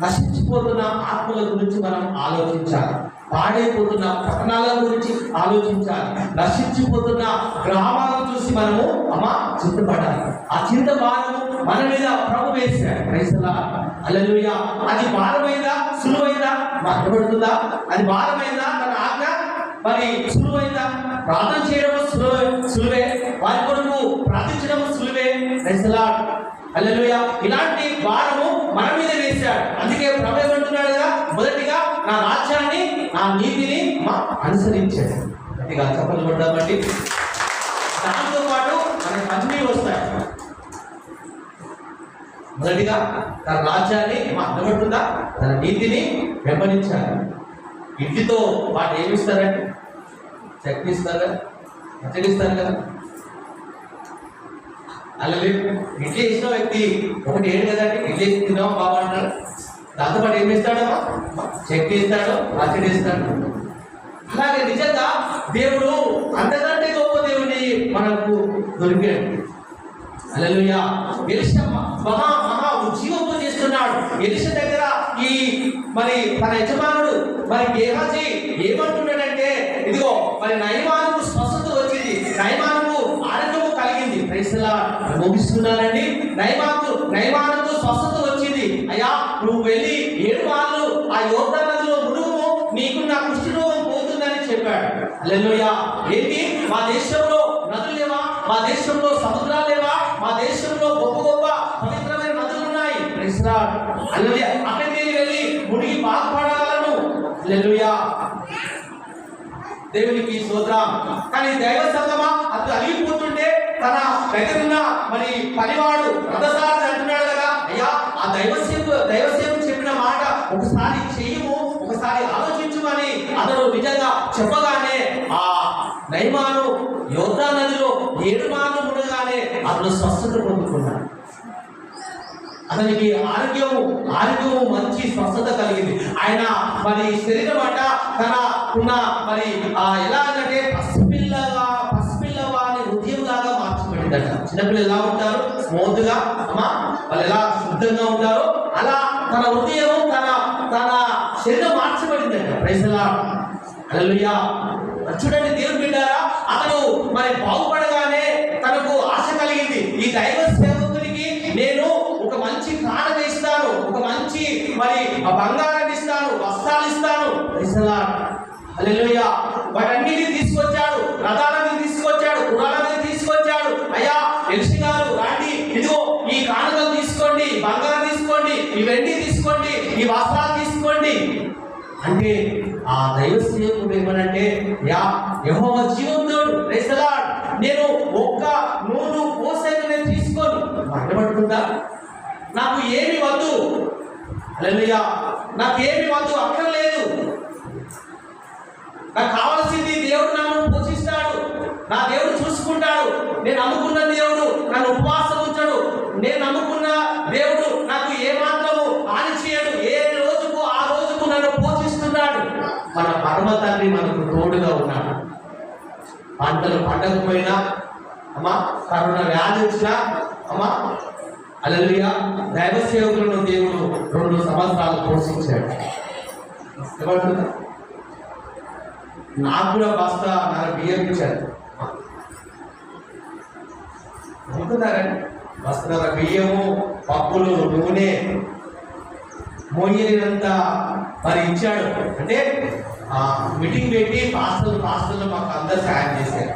నశించిపోతున్న ఆత్మల గురించి మనం ఆలోచించాలి. పాడైపోతున్న పట్టణాల గురించి ఆలోచించాలి. నశించిపోతున్న గ్రామాలను చూసి మనము చింతపడాలి. ఆ చింత భారము మన మీద ప్రభు వేశాడు. Praise the lord. హల్లెలూయా. అది భారమైందా సులువైందా? మాట్లాడుతుందా? అది భారమైందా? తన ఆజ్ఞ మరి సులువైందా? ప్రార్థన చేయడం సులువే, వారి కొరకు ప్రార్థించడం సులువే. Praise the lord. హల్లెలూయా. ఇలాంటి భారము మన మీద వేశాడు. అందుకే ప్రభు ఏమంటున్నాడు కదా, మొదటిగా నా రాజ్యాన్ని, నా నీతిని అనుసరించాడు. గట్టిగా చెప్పలు కొట్టామండి. దాంతో పాటు మనకి అన్నీ వస్తాయి. మొదటిగా తన రాజ్యాన్ని అర్థపడుతుందా, తన నీతిని వెంబడించాలి. ఇంటితో వాటి ఏమిస్తారండి? చట్నీ ఇస్తారు కదా, పచ్చడి ఇస్తారు కదా. అలాగే ఇడ్లీ ఇచ్చిన వ్యక్తి ఒకటి ఏడు కదండి, ఇడ్లీ తిన్నాం బాబా అంటాడు. దాంతోపాటు ఏమి ఇస్తాడమ్మా? చట్నీ ఇస్తాడు, పచ్చడి ఇస్తాడు. అలాగే నిజంగా దేవుడు అంతకంటే గొప్ప దేవుని మనకు దొరికాడు. హల్లెలూయా. ఎలీషా మహా ఉజ్జీవంతో చేస్తున్నాడు. ఎలీషా దగ్గర ఈ మరి తన యజమానుడు మరి గెహాజీ ఏమంటున్నాడంటే, ఇదిగో మరి నయమానుకు స్వస్థత వచ్చింది, నయమానుకు ఆరోగ్యము కలిగింది. Praise the lord. ముగిస్తున్నానండి. నయమానుకు స్వస్థత వచ్చింది. అయ్యా నువ్వు వెళ్ళి 7 మార్లు ఆ యోర్దాను నదిలో మునుగు, నీకు నా కుష్టి రోగం పోతుందని చెప్పాడు. హల్లెలూయా. ఏంటి, మా దేశంలో నదులు లేవా? మా దేశంలో సముద్రాలు లేవా? మా దేశంలో గొప్ప గొప్ప పవిత్రమైన నదులు ఉన్నాయి. Praise the lord. హల్లెలూయా. అక్కడికి వెళ్ళి మునిగి బాగుపడగలను. హల్లెలూయా. దేవునికి స్తోత్రం. కానీ దైవ సంగమా అది అలిగిపోతుంటే తన దగ్గరున్న మరి పనివాడు రథసారథి అంటున్నాడు కదా, అయ్యా ఆ దైవసేవకు చెప్పిన మాట ఒకసారి చెయ్యము, ఒకసారి ఆలోచించుమని అతడు నిజంగా చెప్పగానే ఆ నయమాను యోర్దాను నదిలో 7 మార్లు మునగానే అతడు స్వస్థత పొందుకున్నాడు. అతనికి ఆరోగ్యము మంచి స్వస్థత కలిగింది. ఆయన మరి శరీరం అట తన ఉన్న మరి ఎలా అంటే పసిపిల్లవాని పెట్టిందట. చిన్నపిల్లలు ఎలా ఉంటారు? స్మూత్ గా అమ్మా వాళ్ళు ఎలా శుద్ధంగా ఉంటారో అలా తన హృదయం తన శరీరం మార్చబడిందట. Praise the lord. హల్లెలూయా. చూడండి దేవుని బిడ్డారా, అతను మరి బాగుపడగానే తనకు ఆశ కలిగింది. ఈ దైవ సేవకునికి నేను ఒక మంచి కారణం ఇస్తాను, ఒక మంచి మరి బంగారం ఇస్తాను, వస్త్రాలు ఇస్తాను. Praise the lord. హల్లెలూయా. వాటన్నిటిని తీసుకొచ్చాడు, రథాలను తీసుకొచ్చాడు, గుర్రాలను తీసుకొచ్చాడు. అయ్యా ఎలిషా గారు రండి, ఇదిగో ఈ కానుకలు తీసుకోండి, బంగారం తీసుకోండి, ఈ వెండి తీసుకోండి, ఈ వస్త్రాలు తీసుకోండి అంటే ఆ దైవ సేవకుడు ఏమనంటే యెహోవా జీవంతుడు. Praise the lord. నేను ఒక్క నూనె పోసేది నేను తీసుకోను. పట్టుకుంటా, నాకు ఏమి వద్దు. హల్లెలూయా. నాకు ఏమి వద్దు, అక్కర్లేదు. నాకు కావాల్సింది దేవుడు నన్ను పోషిస్తాడు, నా దేవుడు చూసుకుంటాడు. నేను నమ్ముకున్న దేవుడు నన్ను ఉపవాసం ఉంచాడు. నేను నమ్ముకున్న దేవుడు నాకు ఏమాత్రము హాని చేయడు. ఏ రోజుకు ఆ రోజుకు నన్ను పోషిస్తున్నాడు. మన పరమ తండ్రి మనకు తోడుగా ఉన్నాడు. పంటలు పండకపోయినా అమ్మా, కరోనా వ్యాధి వచ్చినా అమ్మా, హల్లెలూయా, దైవ సేవకులను దేవుడు 2 సంవత్సరాలు పోషించాడు. ఏమంటున్నా? నాకు కూడా బస్తా బియ్యం ఇచ్చారు. అనుకున్నారండి, బస్తా బియ్యము, పప్పులు, నూనె మోయలేనంత మరి ఇచ్చాడు. అంటే మీటింగ్ పెట్టి పాస్టర్లు మాకు అందరు సాయం చేశారు.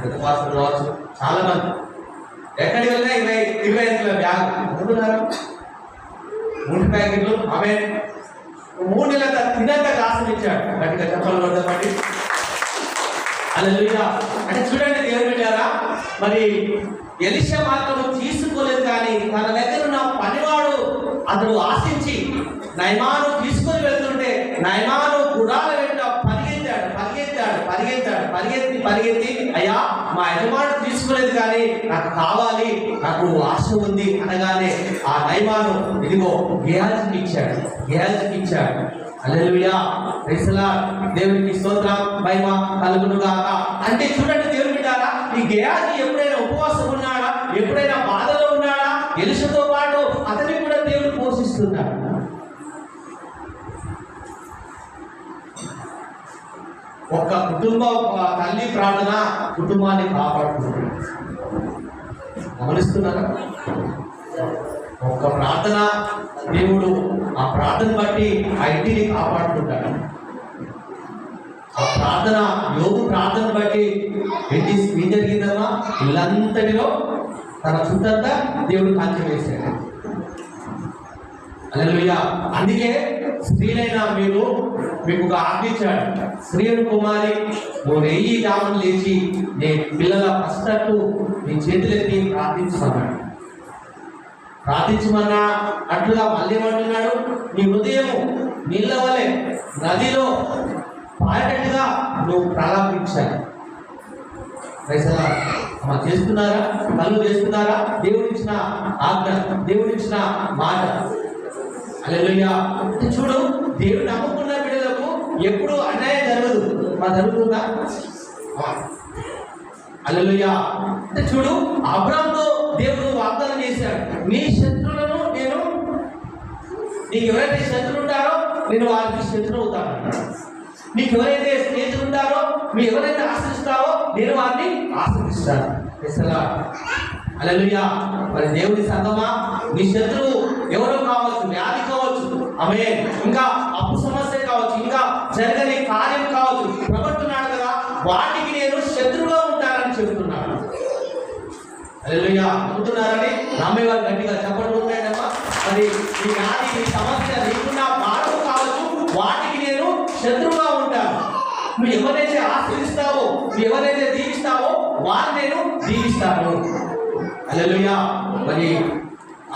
పెద్ద పాస్టర్లు కావచ్చు, చాలా మంది. ఎక్కడికి వెళ్ళినా 25 కిలో బ్యాగ్ అనుకున్నారు, 3 ప్యాకెట్లు. ఆమె 3 నెలల తినంత కాసం ఇచ్చాడు. గట్టిగా చెప్పాలి వద్దపడి. హల్లెలూయా. అంటే చూడండి దేవుని బిడ్డారా, మరి ఎలీషా మాత్రం తీసుకోలేదు, కానీ తన దగ్గర ఉన్న పనివాడు అతడు ఆశించి నయమాను తీసుకొని వెళ్తుంటే నయమాను గుడాల వెంట పరిగెత్తి అయ్యా మా యజమాను తీసుకోలేదు, కానీ నాకు కావాలి, నాకు ఆశ ఉంది అనగానే ఆ నయమాను ఇదిగో గేయాజీకి ఇచ్చాడు. హల్లెలూయా. Praise the lord. దేవునికి స్తోత్రం, మహిమ కలుగును గాక. అంటే చూడండి దేవుని బిడ్డారా, ఈ గేయాజీ ఎప్పుడైనా ఉపవాసం ఉన్నాడా, ఎప్పుడైనా బాధలో ఉన్నాడా? ఎలీషాతో పాటు అతన్ని కూడా దేవుడు పోషిస్తున్నాడు. ఒక్క తల్లి ప్రార్థన కుటుంబాన్ని కాపాడుతుంది. గమనిస్తున్నారా? ఒక్క ప్రార్థన దేవుడు ఆ ప్రార్థన బట్టి ఆ ఇంటిని కాపాడుకుంటాడు. ఆ ప్రార్థన యోగు ప్రార్థన బట్టి ఏంటి ఏం జరిగిందమ్మా? ఇల్లంతటిలో తన చుట్టంతా దేవుడు కంచె వేశాడు. హల్లెలూయా. అందుకే స్త్రీలైన మీకు ఒక ఆజ్ఞించాడు. స్త్రీలు కుమారి, నువ్వు 1000 జాములు లేచి నీ పిల్లల ఫస్టట్టు నీ చేతులెత్తి ప్రార్థించమన్నా అట్లుగా మళ్ళీ ఏమంటున్నాడు? నీ హృదయము నీళ్ళ వలె నదిలో పారేటట్టుగా నువ్వు ప్రలాపించాలి. చేస్తున్నారా? కళ్ళు చేస్తున్నారా? దేవుడిచ్చిన ఆజ్ఞ, దేవుడిచ్చిన మాట. హల్లెలూయా. చూడు, దేవుడు నమ్ముకున్న బిడ్డలకు ఎప్పుడు అన్యాయం జరగదు. జరుగుతుందా? హల్లెలూయా. అంటే చూడు, అబ్రాహాముతో దేవుడు వాగ్దానం చేశాడు, నీ శత్రువులను నీకు ఎవరైతే శత్రువులు ఉంటారో నేను వారికి శత్రువు అవుతాను. నీకు ఎవరైతే స్నేహితులు ఉంటారో, మీరు ఎవరైతే ఆశ్రయిస్తారో నేను వారిని ఆశ్రయిస్తాను. హల్లెలూయా. మరి దేవుడి సంగమా, నీ శత్రువు ఎవరో కావచ్చు, వ్యాధి కావచ్చు, ఆమేన్, ఇంకా అప్పు సమస్య కావచ్చు, ఇంకా జరగని కార్యం కావచ్చు, ప్రవర్తున్నాడు కదా, వాటికి నేను శత్రువుగా ఉంటానని చెబుతున్నాను. హల్లెలూయా. నమ్ముతున్నారని నమ్మే వారు గట్టిగా చెప్పడం ఉంటాయమ్మా. మరి ఈ వ్యాధి, ఈ సమస్య, నీకున్న భారం కావచ్చు, వాటికి నేను శత్రువుగా ఉంటాను. నువ్వు ఎవరైతే ఆశ్రయిస్తావో, నువ్వు ఎవరైతే దీవిస్తావో వారిని నేను దీవిస్తాను. హల్లెలూయా. మరి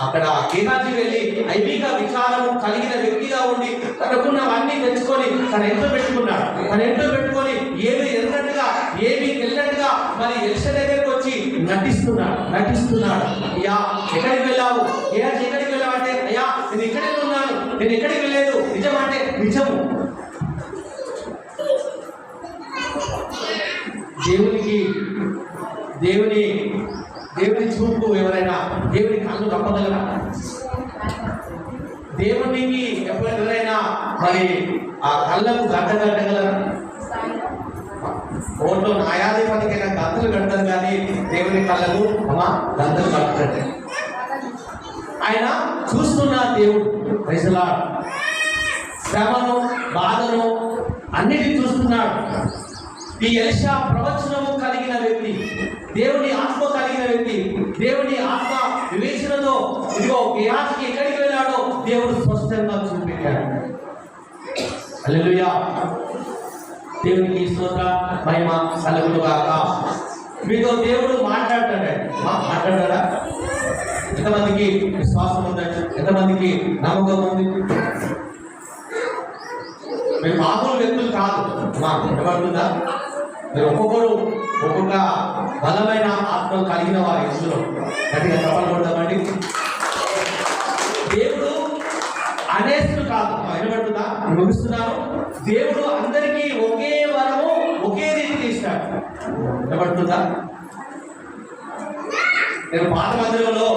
అక్కడ గేహాజీ వెళ్ళి ఐవిక విచారం కలిగిన వ్యక్తిగా ఉండి తనకున్నవన్నీ తెచ్చుకొని తన ఇంట్లో పెట్టుకొని ఏమి ఎన్నట్టుగా ఏమి వెళ్ళినట్టుగా మరి ఎలిషా దగ్గరికి వచ్చి నటిస్తున్నాడు. అయ్యా ఎక్కడికి వెళ్ళావు? గేహాజీ ఎక్కడికి వెళ్ళావు అంటే, అయ్యా నేను ఇక్కడే ఉన్నాను, నేను ఎక్కడికి వెళ్ళలేదు. నిజం అంటే నిజము. దేవుని చూపు ఎవరైనా దేవుని కళ్ళు కప్పగలరా? దేవునికి ఎవరైనా మరి ఆ కళ్ళకు గడ్డ కట్టగలరా? ఓట్లో న్యాయాధిపతికైనా గంటలు కడతారు కానీ దేవుని కళ్ళకు అమ్మా గంటలు కట్టండి. ఆయన చూస్తున్న దేవుడు ప్రజల శ్రమను బాధను అన్నిటిని చూస్తున్నాడు. ఈ ఎలీషా ప్రవచనము కలిగిన వ్యక్తి, దేవుని ఆత్మ కలిగిన వ్యక్తి, దేవుని ఆత్మ వివేచనతో ఇదిగో గేహాజీకి ఎక్కడికి వెళ్ళాడో దేవుడు స్పష్టంగా చూపెట్టాడు. హల్లెలూయా. దేవునికి స్తోత్ర మహిమ కలుగును గాక. మీతో దేవుడు మాట్లాడతాడా? ఎంతమందికి విశ్వాసం ఉందండి? ఎంతమందికి నమ్మకం ఉంది? మీరు మామూలు వ్యక్తులు కాదు. ఎంతమంటుందా? మీరు ఒక్కొక్కరు ఒక్కొక్క బలమైన ఆత్మ కలిగిన వారి ఇందులో గట్టిగా చెప్పలు కొడతామండి. దేవుడు అనేస్తులు కాదు. వినబడుతుందా? ముగిస్తున్నాను. దేవుడు అందరికీ ఒకే వరము ఒకే రీతికి ఇస్తాడు. వినబడుతుందా? నేను పాత మందిరంలో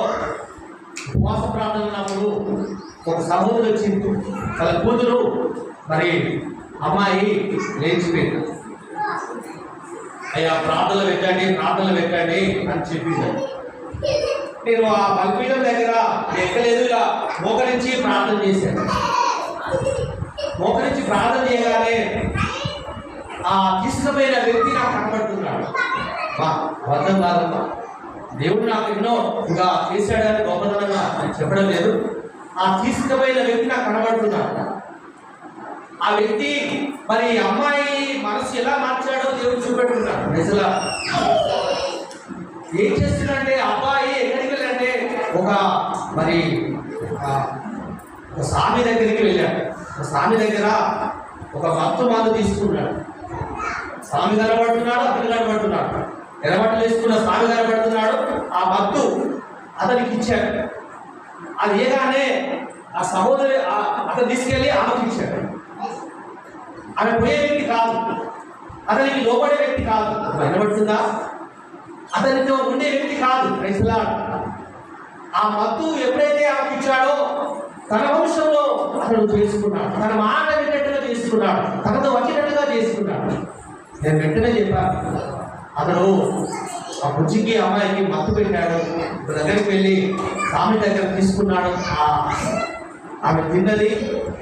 ఉపవాస ప్రార్థన ఉన్నప్పుడు ఒక సహోదరు వచ్చింది. వాళ్ళ కూతురు మరి అమ్మాయి లేచిపోయింది. అయ్యా ప్రార్థనలు పెట్టండి అని చెప్పింది. నేను ఆ బలిపీఠం దగ్గర ఎక్కలేదుగా మోకరించి ప్రార్థన చేశాను. మోకరించి ప్రార్థన చేయగానే ఆ తీసుకుపోయిన వ్యక్తి నాకు కనబడుతున్నాడు. అర్థం కాదమ్మా, దేవుడు నాకు ఎన్నో ఇంకా చేశాడని గొప్పతనంగా చెప్పడం లేదు. ఆ తీసుకుపోయిన వ్యక్తి నాకు కనబడుతున్నాడు. ఆ వ్యక్తి మరి అమ్మాయి మనసు ఎలా మార్చాడో దేవుడు చూపెట్టున్నాడు. నిజలా ఏం చేస్తున్నాడంటే అబ్బాయి ఎక్కడికి వెళ్ళంటే ఒక స్వామి దగ్గరికి వెళ్ళాడు. ఒక స్వామి దగ్గర ఒక మత్తు మందు తీసుకున్నాడు. స్వామి కనబడుతున్నాడు, అతను కనబడుతున్నాడు. ఎర్రబట్టలు వేసుకున్న స్వామి కనబడుతున్నాడు. ఆ మత్తు అతనికి ఇచ్చాడు. అది ఏగానే ఆ సహోదరి అతను తీసుకెళ్ళి ఆమెకి ఇచ్చాడు. ఆమె పోయే వ్యక్తి కాదు, అతనికి లోబడే వ్యక్తి కాదు. వినబడుతుందా? అతనితో ఉండే వ్యక్తి కాదు. ప్రైజ్లా. ఆ మత్తు ఎప్పుడైతే ఆమెకి ఇచ్చాడో తన వంశంలో అతను చేసుకున్నాడు. తన మాట విన్నట్టుగా చేసుకున్నాడు. తనతో వచ్చినట్టుగా చేసుకున్నాడు. నేను వెంటనే చెప్పాను, అతను ఆ బుజ్జికి అమ్మాయికి మత్తు పెట్టాడు. దగ్గరికి వెళ్ళి స్వామి దగ్గర తీసుకున్నాడు. ఆమె తిన్నది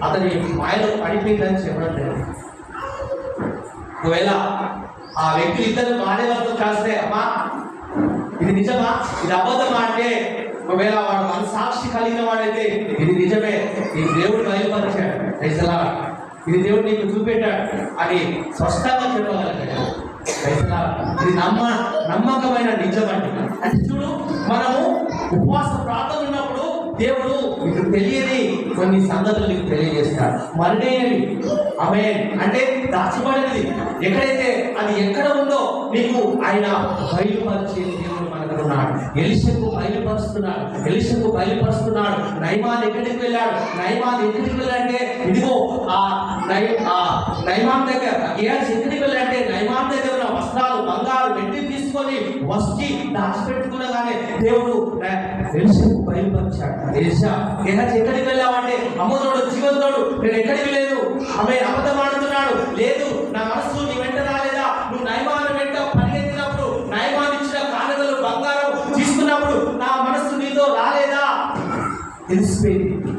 అతని మాయలో పడిపోయిందని చెప్పడం లేదు. ఒకవేళ ఆ వ్యక్తులు ఇద్దరు బాగానే వరకు కాస్తే అమ్మా ఇది నిజమా ఇది అబద్ధమా అంటే ఒకవేళ వాడు మనసాక్షి కలిగిన వాడైతే ఇది నిజమే, ఈ దేవుడు బయలుపరిచాడు, ఇది దేవుడు నీకు చూపెట్టాడు అని స్పష్టంగా చెప్పగలిగాడు. ఇది నమ్మకమైన నిజం అంటే చూడు, మనము ఉపవాస ప్రార్థన ఉన్నప్పుడు దేవుడు మీకు తెలియని కొన్ని సంగతులు నీకు తెలియజేస్తాడు. మరుడైనవి ఆమె అంటే దాచబడినది ఎక్కడైతే అది ఎక్కడ ఉందో నీకు ఆయన బయలుపరిచే దేవుడు మనకు ఉన్నాడు. ఎలీషాకు బయలుపరుస్తున్నాడు. నయమాన్ ఎక్కడికి వెళ్ళాడు? నయమాన్ ఎక్కడికి వెళ్ళాడంటే ఇదిగో ఆ నయమాన్ దగ్గర గేహాజీ ఎక్కడికి వెళ్ళాడంటే నయమాన్ దగ్గర ఉన్న వస్త్రాలు బంగారు వెండి తీసుకొని వచ్చి దాచిపెట్టుకునగానే దేవుడు ఎలీషాకు బయలుపరిచాడు. ఎలీషా గేహాజీ ఎక్కడికి వెళ్ళావంటే అమ్మతోడు జీవంతోడు నేను ఎక్కడికి లేదు, ఆమె అబద్ధం ఆడుతున్నాడు, లేదు నా మనసు నీ వెంట రాలేదా, నువ్వు నయమాన్ వెంట పరిగెత్తినప్పుడు నయమాన్ ఇచ్చిన కానుకలు బంగారం తీసుకున్నప్పుడు నా మనసు నీతో రాలేదా? తెలిసిపోయింది.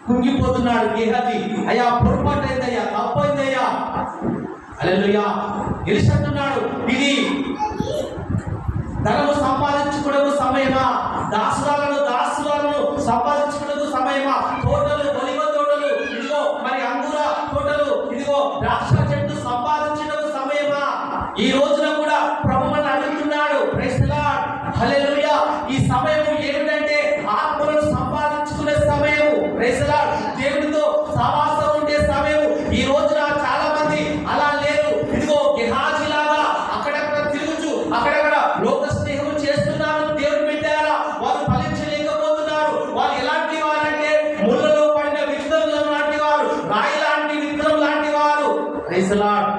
కుంగిపోతున్నాడు గేహాజీ. అయ్యా పొరపాటు అయిందయ్యా, తప్పైందయ్యా. హల్లెలూయా. ఎలీషా అంటున్నాడు, ఇది ధనము సంపాదించుకోవడం సమయమా, దాసురాలను సంపాదించుకోవడం సమయమా, తోటలు ఒలివ తోటలు ఇదిగో మరి అంగుర తోటలు ఇదిగో ద్రాక్ష చెట్టు సంపాదించడం సమయమా? ఈ రోజున కూడా ప్రభువుని అడుగుతున్నాడు. Praise the lord. హల్లెలూయా. ఈ సమయం ఏమిటంటే ఆత్మలను సంపాదించుకునే సమయం. Praise the lord. దేవునితో సహవాసం ఉండే సమయం. ఈ రోజున చాలా మంది అలా లేరు. ఇదిగో గేహాజీ లాగా అక్కడక్కడ తిరుగుచు అక్కడక్కడ లోక స్నేహం చేస్తున్నారు. దేవుని బిడ్డలారా వారు ఫలించలేకపోతున్నారు. వారు ఎలాంటి వారంటే ముళ్ళలో పడిన విత్తనం లాంటి వారు, రాయి లాంటి విత్తనం లాంటి వారు. Praise the lord.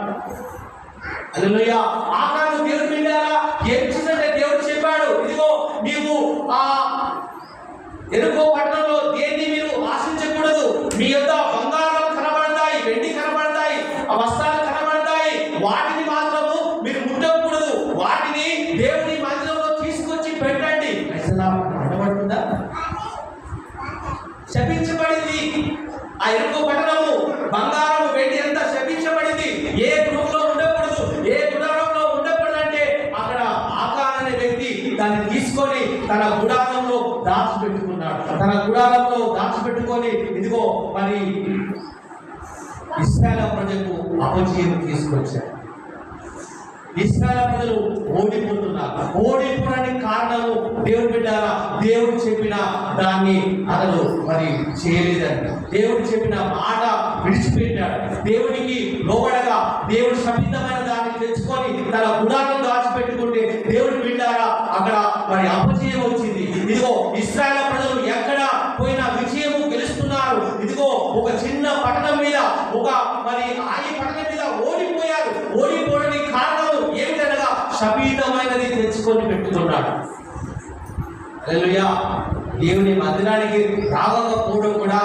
హల్లెలూయా. ఆకాను దేవుని బిడ్డలారా ఏం చేశాడంటే దేవుడు చెప్పాడు, ఇదిగో నీవు ఆ ఎరుకో పట్టణము బంగారము వెండి ఎంత శపించబడింది. ఏ గృహంలో ఉండకూడదు, ఏ గుడారంలో ఉండకూడదు అంటే అక్కడ ఆకాన్ అనే వ్యక్తి దాన్ని తీసుకొని తన గుడారంలో దాచిపెట్టుకున్నాడు. తన గుడారంలో దాచిపెట్టుకొని ఇదిగో మరి ఇశ్రాయేలు ప్రజలకు అపజయం తీసుకొచ్చాడు. ఇశ్రాయేలు ప్రజలు ఓడిపోతున్నారు. ఓడిపోవడానికి కారణము దేవుడు బిడ్డారా, దేవుడు చెప్పిన దాన్ని అతను మరి చేయలేదండి. దేవుడు చెప్పిన మాట విడిచిపెట్టాడు. దేవునికి లోబడగా దేవుడు శపితమైన దాన్ని తెచ్చుకొని తన గుడాలను దాచిపెట్టుకుంటే దేవుడు బిడ్డారా అక్కడ మరి అపజయం వచ్చింది. ఇదిగో ఇశ్రాయేలు ప్రజలు ఎక్కడ పోయినా విజయము గెలుస్తున్నారు. ఇదిగో ఒక చిన్న పట్టణం మీద ఒక మరి ఈ పట్టణం మీద ఓడిపోయారు. ఓడిపోవడానికి కారణం ఏమిటనగా శపీతమైనది తెచ్చుకొని పెట్టుకున్నాడు. హల్లెలూయా. దేవుని మందిరానికి రాకపోవడం కూడా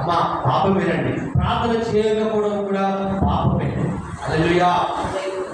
మా పాపమేనండి. ప్రార్థన చేయకపోవడం కూడా పాపమే. హల్లెలూయా.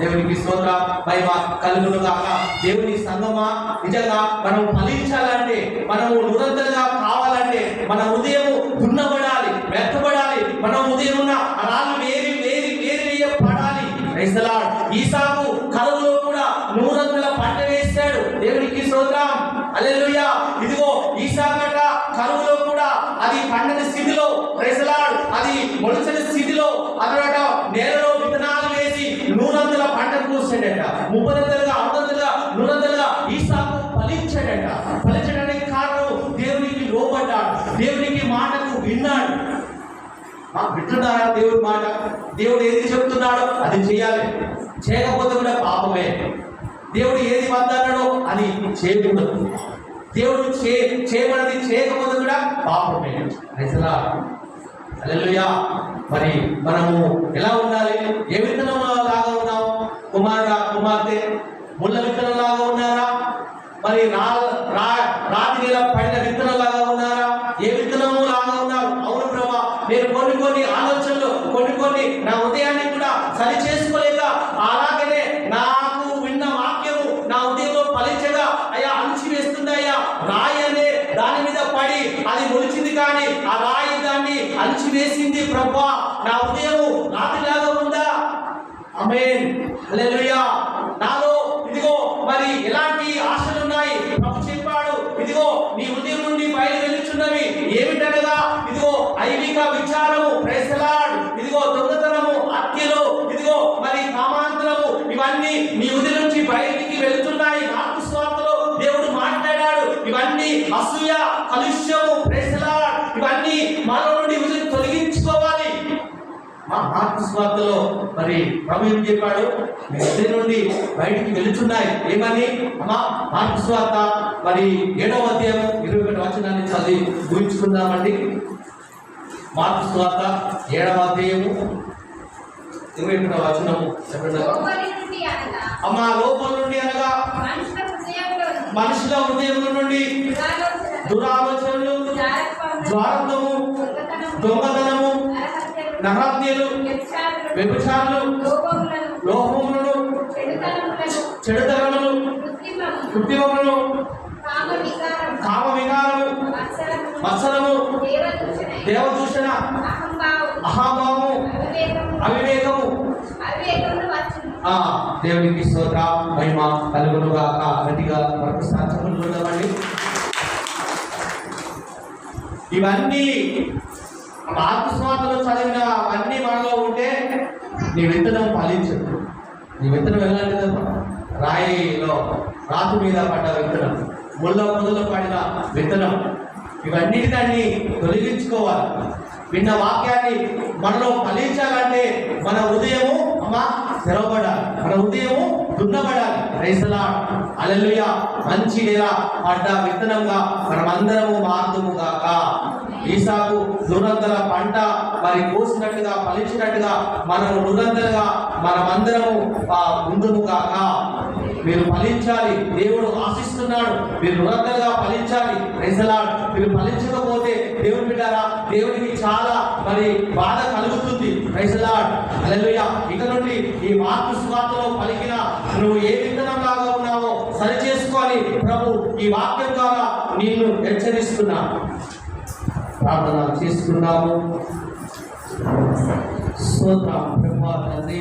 దేవునికి స్తోత్రం మహిమ కలుగును గాక. దేవుని సంగమా, నిజంగా మనం ఫలించాలంటే, మనము నిరంతరంగా కావాలంటే మన ఉదయం దున్నబడాలి, మెత్తబడాలి. మన ఉదయం ఉన్న రాళ్ళు వేరి వేరి వేరి వేయబడాలి. Praise the lord. ఈసాకు కరువులో కూడా 100 పంట వేశాడు. దేవునికి స్తోత్రం. హల్లెలూయా. ఇదిగో ఈసాకట కరువులో కూడా అది పండని స్థితిలో, ప్రైజ్ ది లార్డ్, అది మొలచని స్థితిలో అతడట నేలలో విత్తనాలు వేసి 100 పంట కూర్చాడట. 30 60 100 ఈసాకు ఫలించాడట. ఫలించడానికి కారణం దేవునికి లోబడ్డాడు, దేవునికి మాటకు విన్నాడు. వింటున్నారా దేవుడి మాట? దేవుడు ఏది చెప్తున్నాడో అది చేయాలి. చేయకపోతే కూడా పాపమే. దేవుడు ఏది వద్దన్నాడో అది చేయకూడదు. దేవుడు చేయమన్నది చేయకపోతే కూడా పాపమే. హల్లెలూయా. మరి మనము ఎలా ఉండాలి? ఏ విత్తనం లాగా ఉన్నాము? కుమారుడా, కుమార్తె ముళ్ళ విత్తనం లాగా ఉన్నారా? మరి రాతి నేల పడిన విత్తనం లాగా ఉన్నారా? ఏ విత్తనము లాగా ఉన్నారు? అవును ప్రభా, నేను కొన్ని ఆలోచనలు కొన్ని నా ఉదయాన్ని కూడా సరి చేసుకోలేక అలాగనే నాకు విన్న వాక్యము నా ఉదయంలో ఫలించగా అయ్యా అణిచివేస్తుందయ్యా. రాయి అనే దాని మీద పడి అది మొలిచింది, కానీ ఆ రాయి దాన్ని అణిచివేసింది. ప్రభా, నా ఉదయము రాతిలాగా ఉందా? ఆమేన్. హల్లెలూయా. నాలో ఇదిగో మరి ఎలాంటి ఆశలు ఉన్నాయి? ప్రభు చెప్పాడు, ఇదిగో నీ ఉదయం నుండి బయలు వెలుచున్నవి ఏమిటనగా ఇదిగో ఐవిక విచారము, ప్రైజ్ ది లార్డ్, ఇదిగో దొంగతనము, హత్యలు, ఇదిగో మరి కామాంతరము, ఇవన్నీ నీ ఉదయం నుంచి బయటికి వెళ్తున్నాయి. మార్కు సువార్తలో దేవుడు మాట్లాడాడు. ఇవన్నీ అసూయ, కలుష్యము, ప్రైజ్ ది లార్డ్, ఇవన్నీ మనలో నుండి ఉదయం తొలగించుకోవాలి. మార్కు సువార్తలో మరి ప్రభు ఏం చెప్పాడు? మీ ఉదయం నుండి బయటికి వెళ్తున్నాయి. ఏమని? మార్కు సువార్త మరి 7వ అధ్యాయం 21వ వచనాన్ని చదివి ఊహించుకుందామండి. మార్కు సువార్త 7వ అధ్యాయము 21వ వచనము చెప్పండి. అమ్మా, లోపల నుండి అనగా మనుషుల హృదయం నుండి దురాలోచనలు, ద్వారత్వము, దొంగతనము, నరహత్యలు, వ్యభిచారులు, లోహములను, చెడుతనములు, కృత్రిమములు, కామ వికారము, మత్సరము, దేవదూషణ, అహంభావము, అవివేకము. దేవునికి స్తోత్రం మహిమ కలుగును గాక. గట్టిగా మరొక సాక్షులు చూద్దామండి. ఇవన్నీ మార్కు సువార్తలో చదివిన అవన్నీ మనలో ఉంటే నీ విత్తనం ఫలించదు. నీ విత్తనం ఎలాంటిదమ్మా? రాయిలో రాతి మీద పడ్డ విత్తనం, ముళ్ళ పొదలో పడిన విత్తనం. ఇవన్నిటిదాన్ని తొలగించుకోవాలి. విన్న వాక్యాన్ని మనలో ఫలించాలంటే మన ఉదయము తెరవబడాలి, మన ఉదయము దున్నబడాలి. Praise the lord. హల్లెలూయా. మంచి నేల పడ్డ విత్తనంగా మనమందరము మారుదుము గాక. ఈసాకు 100 పంట మరి కోసినట్టుగా ఫలించినట్టుగా మనము 100గా మనమందరము ముందుము గాక. మీరు ఫలించాలి. దేవుడు ఆశిస్తున్నాడు, మీరు 100గా ఫలించాలి. Praise the lord. మీరు ఫలించకపోతే దేవుని బిడ్డారా, దేవునికి చాలా మరి బాధ కలుగుతుంది. Praise the lord. హల్లెలూయా. ఇక నుండి ఈ మార్కు సువార్తలో పలికిన నువ్వు ఏ విత్తనం లాగా ఉన్నావో సరి చేసుకొని ప్రభు ఈ వాక్యం ద్వారా నిన్ను హెచ్చరిస్తున్నాను. ప్రార్థన చేసుకున్నాము. స్తోత్రం ప్రభా తండ్రి.